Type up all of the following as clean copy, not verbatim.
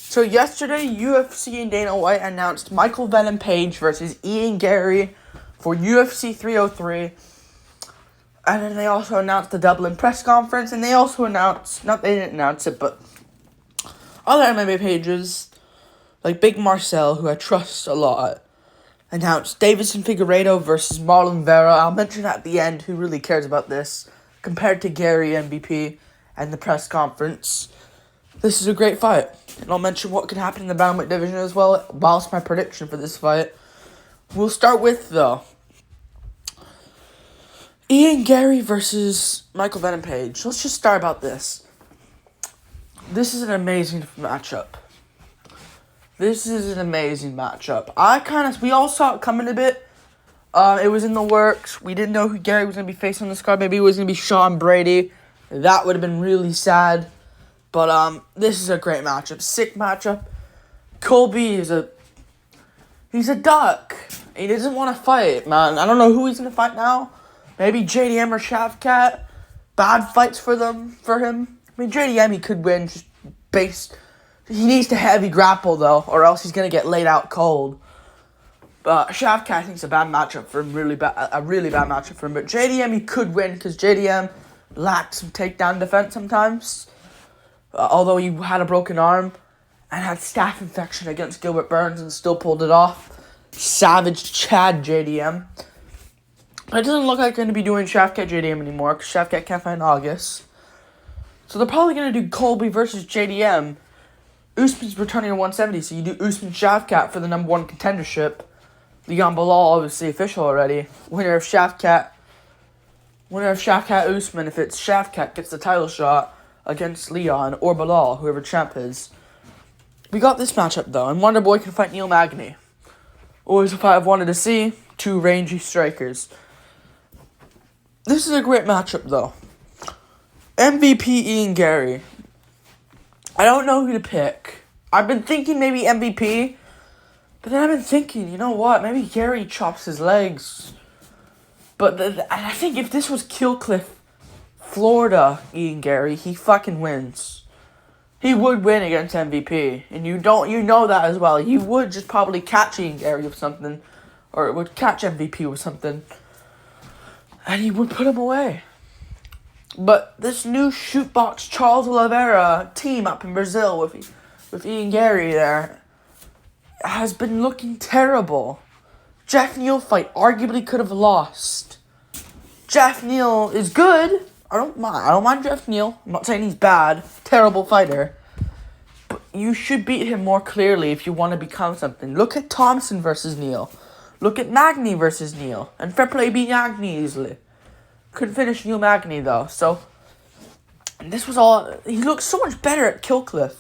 So yesterday, UFC and Dana White announced Michael Venom Page versus Ian Garry for UFC 303. And then they also announced the Dublin press conference, and they also announced, they didn't announce it, but other MMA pages, like Big Marcel, who I trust a lot, announced Davison Figueiredo versus Marlon Vera. I'll mention at the end who really cares about this, compared to Garry MVP and the press conference. This is a great fight. And I'll mention what can happen in the bantamweight division as well, whilst my prediction for this fight. We'll start with, though, Ian Garry versus Michael Venom Page. Let's just start about this. This is an amazing matchup. We all saw it coming a bit. It was in the works. We didn't know who Garry was going to be facing on this card. Maybe it was going to be Sean Brady. That would have been really sad. But this is a great matchup. Sick matchup. Colby he's a duck. He doesn't want to fight, man. I don't know who he's going to fight now. Maybe JDM or Shavkat. Bad fights for him. I mean, JDM he could win just based. He needs to heavy grapple, though, or else he's going to get laid out cold. But Shavkat, I think, is a bad matchup for him, a really bad matchup for him. But JDM, he could win, because JDM lacked some takedown defense sometimes. Although he had a broken arm and had staph infection against Gilbert Burns and still pulled it off. Savage Chad JDM. But it doesn't look like they're going to be doing Shavkat JDM anymore, because Shavkat can't find August. So they're probably going to do Colby versus JDM. Usman's returning to 170, so you do Usman Shavkat for the number one contendership. Leon Bilal, obviously official already. Winner of Shavkat Usman, if it's Shavkat, gets the title shot against Leon or Bilal, whoever champ is. We got this matchup, though, and Wonderboy can fight Neil Magny. Always a fight I've wanted to see. Two rangy strikers. This is a great matchup, though. MVP Ian Garry. I don't know who to pick. I've been thinking maybe MVP, but then I've been thinking, you know what? Maybe Garry chops his legs. But I think if this was Killcliff, Florida, Ian Garry, he fucking wins. He would win against MVP, and you know that as well. He would just probably catch Ian Garry with something, or would catch MVP with something, and he would put him away. But this new shootbox Charles Oliveira team up in Brazil with Ian Garry there has been looking terrible. Jeff Neal fight arguably could have lost. Jeff Neal is good. I don't mind Jeff Neal. I'm not saying he's bad. Terrible fighter. But you should beat him more clearly if you want to become something. Look at Thompson versus Neal. Look at Magny versus Neal. And fair play beat Magny easily. Couldn't finish Neil Magny, though. So, this was all. He looks so much better at Killcliff.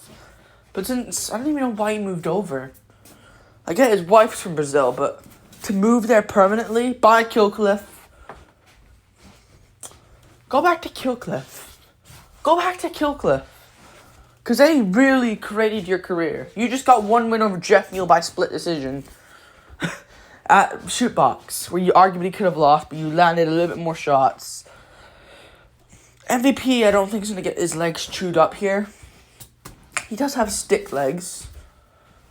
But since I don't even know why he moved over. I get his wife's from Brazil, but to move there permanently, buy Killcliff. Go back to Killcliff. Because they really created your career. You just got one win over Jeff Neal by split decision. At Shootbox, where you arguably could have lost, but you landed a little bit more shots. MVP, I don't think, is going to get his legs chewed up here. He does have stick legs,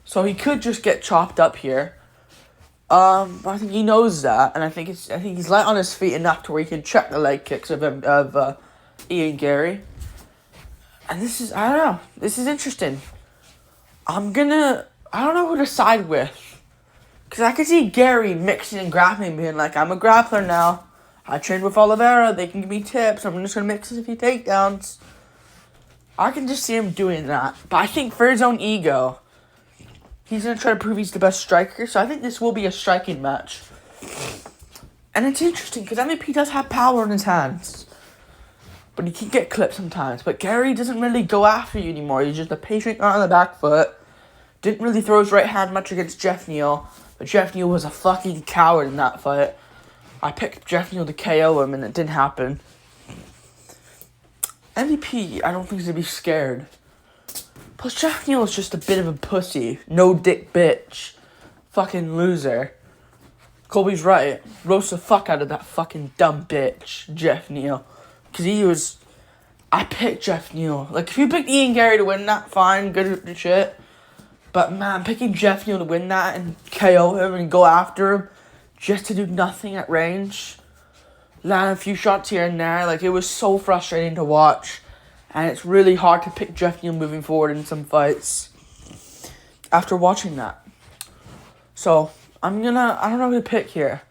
so he could just get chopped up here. But I think he knows that, and I think he's light on his feet enough to where he can check the leg kicks of Ian Garry. And this is interesting. I don't know who to side with. Because I can see Garry mixing and grappling, being like, I'm a grappler now. I trained with Oliveira. They can give me tips. I'm just going to mix a few takedowns. I can just see him doing that. But I think for his own ego, he's going to try to prove he's the best striker. So I think this will be a striking match. And it's interesting because MVP does have power in his hands. But he can get clipped sometimes. But Garry doesn't really go after you anymore. He's just a patient guy on the back foot. Didn't really throw his right hand much against Jeff Neal. But Jeff Neal was a fucking coward in that fight. I picked Jeff Neal to KO him, and it didn't happen. MVP, I don't think he's going to be scared. Plus, Jeff Neal is just a bit of a pussy. No dick bitch. Fucking loser. Colby's right. Roast the fuck out of that fucking dumb bitch, Jeff Neal. Because I picked Jeff Neal. Like, if you picked Ian Garry to win that, fine, good shit. But man, picking Jeff Neal to win that and KO him and go after him just to do nothing at range, land a few shots here and there, like, it was so frustrating to watch. And it's really hard to pick Jeff Neal moving forward in some fights after watching that. So, I don't know who to pick here.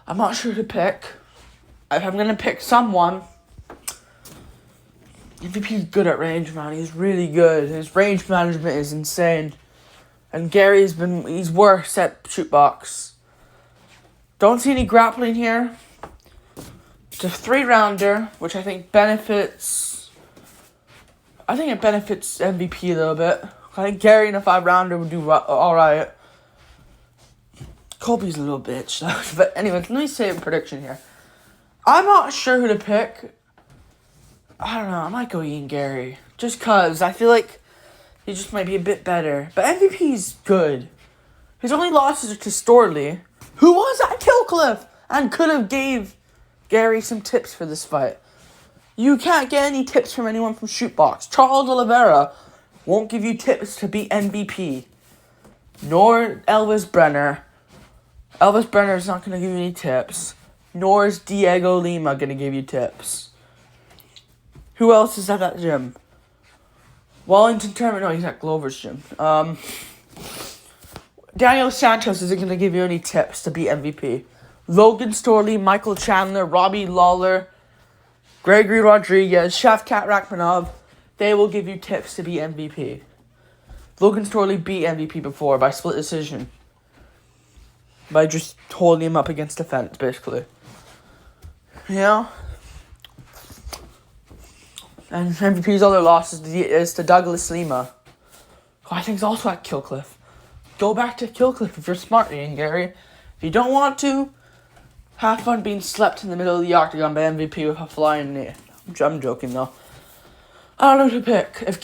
I'm not sure who to pick. If I'm going to pick someone, MVP's good at range, man. He's really good. His range management is insane. And he's worse at shoot box. Don't see any grappling here. It's a 3-rounder, which I think benefits MVP a little bit. I think Garry in a 5-rounder would do alright. Colby's a little bitch. But anyways, let me say a prediction here. I'm not sure who to pick. I don't know. I might go Ian Garry. Just because I feel like he just might be a bit better. But MVP's good. His only losses are to Storley, who was at Killcliff and could have gave Garry some tips for this fight. You can't get any tips from anyone from Shootbox. Charles Oliveira won't give you tips to beat MVP. Nor Elvis Brenner. Elvis Brenner is not going to give you any tips. Nor is Diego Lima going to give you tips. Who else is at that gym? Wellington Tournament. No, he's at Glover's gym. Daniel Santos isn't going to give you any tips to beat MVP. Logan Storley, Michael Chandler, Robbie Lawler, Gregory Rodriguez, Shavkat Rakhmonov, they will give you tips to beat MVP. Logan Storley beat MVP before by split decision. By just holding him up against the fence, basically. You know? And MVP's other loss is to Douglas Lima, who I think is also at Killcliff. Go back to Killcliff if you're smart, Ian Garry. If you don't want to, have fun being slept in the middle of the octagon by MVP with a flying knee. I'm joking though. I don't know who to pick. If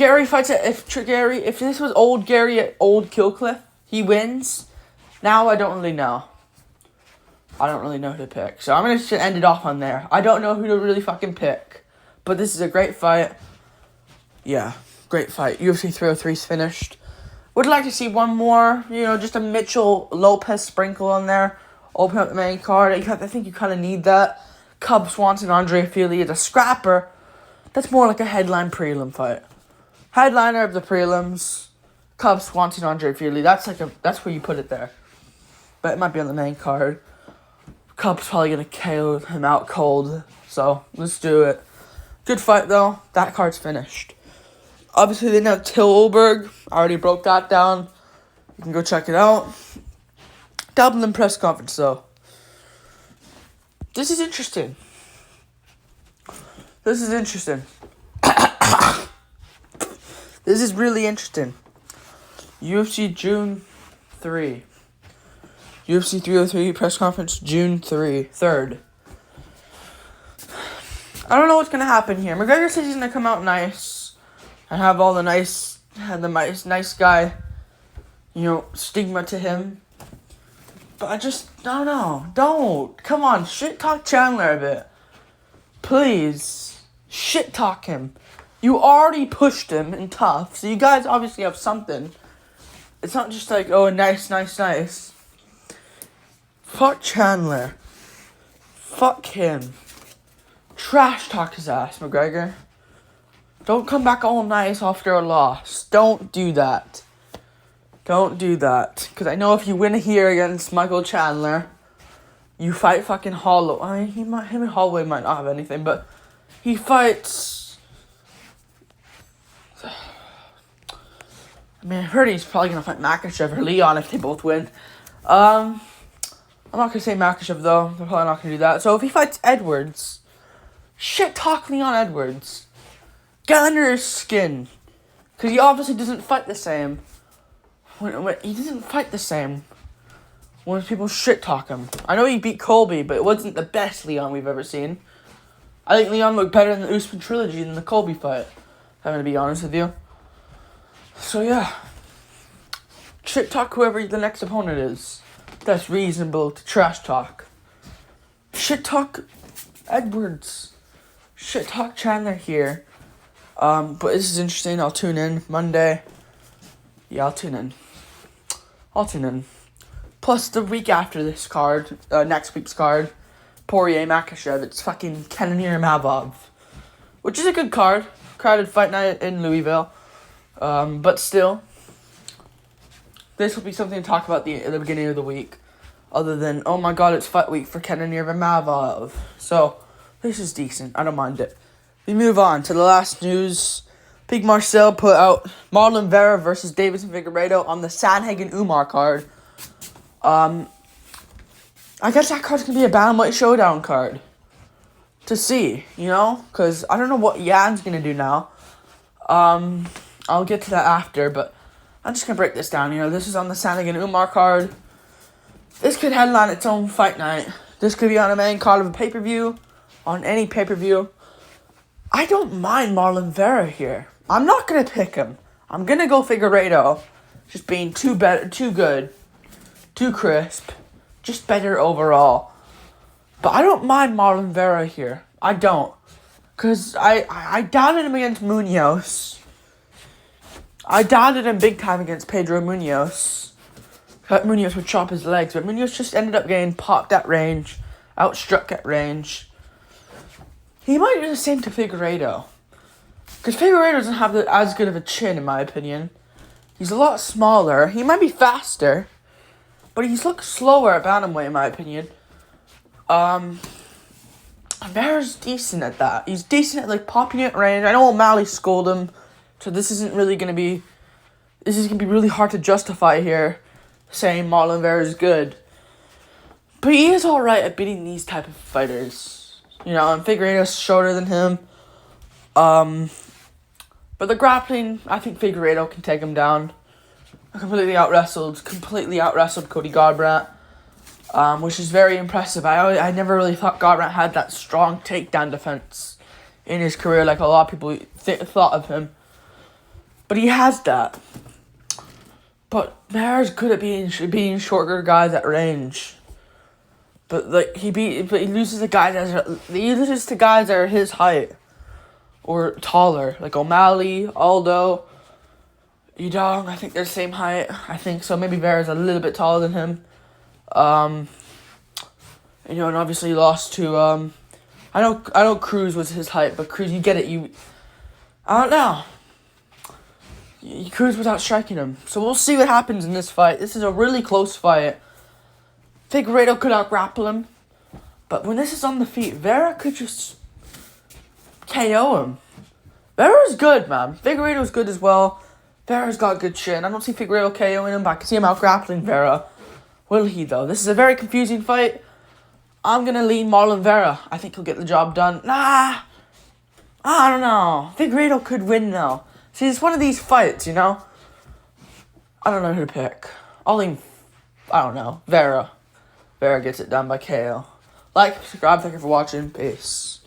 this was old Garry at old Killcliff, he wins. Now I don't really know. I don't really know who to pick. So I'm going to end it off on there. I don't know who to really fucking pick. But this is a great fight. Yeah, great fight. UFC 303's finished. Would like to see one more, just a Mitchell Lopez sprinkle on there. Open up the main card. I think you kind of need that. Cub Swanson, Andre Fili is a scrapper. That's more like a headline prelim fight. Headliner of the prelims. Cub Swanson, Andre Fili. That's where you put it there. But it might be on the main card. Cub's probably going to KO him out cold. So, let's do it. Good fight, though. That card's finished. Obviously, they didn't have Tilburg. I already broke that down. You can go check it out. Dublin press conference, though. This is interesting. This is really interesting. UFC June 3. UFC 303 press conference June 3rd. I don't know what's going to happen here. McGregor says he's going to come out nice and have all the nice guy, stigma to him. But I just don't know. Don't. Come on, shit talk Chandler a bit. Please. Shit talk him. You already pushed him in tough, so you guys obviously have something. It's not just like, oh, nice. Fuck Chandler. Fuck him. Trash talk his ass, McGregor. Don't come back all nice after a loss. Don't do that. Because I know if you win here against Michael Chandler, you fight fucking Holloway. Him and Holloway might not have anything, but he fights... I heard he's probably going to fight Makhachev or Leon if they both win. I'm not going to say Makhachev, though. They're probably not going to do that. So if he fights Edwards... Shit talk Leon Edwards. Get under his skin. Because he obviously doesn't fight the same. He doesn't fight the same when people shit talk him. I know he beat Colby, but it wasn't the best Leon we've ever seen. I think Leon looked better in the Usman trilogy than the Colby fight. I'm going to be honest with you. So yeah. Shit talk whoever the next opponent is. That's reasonable to trash talk. Shit talk Edwards. Shit talk Chandler here. But this is interesting. I'll tune in Monday. Yeah, I'll tune in. Plus, the week after this card, next week's card, Poirier Makhachev, it's fucking Kanonir Mavov, which is a good card. Crowded fight night in Louisville. But still, this will be something to talk about at the beginning of the week. Other than, oh my god, it's fight week for Kanonir Mavov. So, this is decent. I don't mind it. We move on to the last news. Big Marcel put out Marlon Vera versus Davidson Figueiredo on the Sanhagen Umar card. I guess that card's going to be a Bantamweight Showdown card. To see, because I don't know what Jan's going to do now. I'll get to that after, but I'm just going to break this down. This is on the Sanhagen Umar card. This could headline its own fight night. This could be on a main card of a pay-per-view, on any pay-per-view. I don't mind Marlon Vera here. I'm not going to pick him. I'm going to go Figueiredo. Just being too good, too crisp, just better overall. But I don't mind Marlon Vera here. I don't. Because I doubted him against Munoz. I doubted him big time against Pedro Munoz. Thought Munoz would chop his legs, but Munoz just ended up getting popped at range, outstruck at range. He might do the same to Figueiredo. Because Figueiredo doesn't have as good of a chin, in my opinion. He's a lot smaller. He might be faster, but he's looked slower at bantamweight, in my opinion. Vera's decent at that. He's decent at, popping at range. I know O'Malley scolded him, so this is going to be really hard to justify here, saying Marlon Vera is good. But he is alright at beating these type of fighters. And Figueiredo's shorter than him. But the grappling, I think Figueiredo can take him down. Completely out-wrestled Cody Garbrandt, which is very impressive. I never really thought Garbrandt had that strong takedown defense in his career like a lot of people thought of him. But he has that. But Vera's good at beating shorter guys at range. But he loses to guys that are his height or taller, like O'Malley, Aldo, Yudong. I think they're the same height. I think so. Maybe Vera's a little bit taller than him. And obviously he lost to I know Cruz was his height, but Cruz, you get it. I don't know. Cruz was outstriking him. So we'll see what happens in this fight. This is a really close fight. Figueiredo could out-grapple him. But when this is on the feet, Vera could just KO him. Vera's good, man. Figueiredo's good as well. Vera's got good chin. I don't see Figueiredo KOing him, but I can see him out-grappling Vera. Will he, though? This is a very confusing fight. I'm going to lean Marlon Vera. I think he'll get the job done. I don't know. Figueiredo could win, though. See, it's one of these fights, I don't know who to pick. I'll lean, Vera. Vera gets it done by KO. Subscribe, thank you for watching. Peace.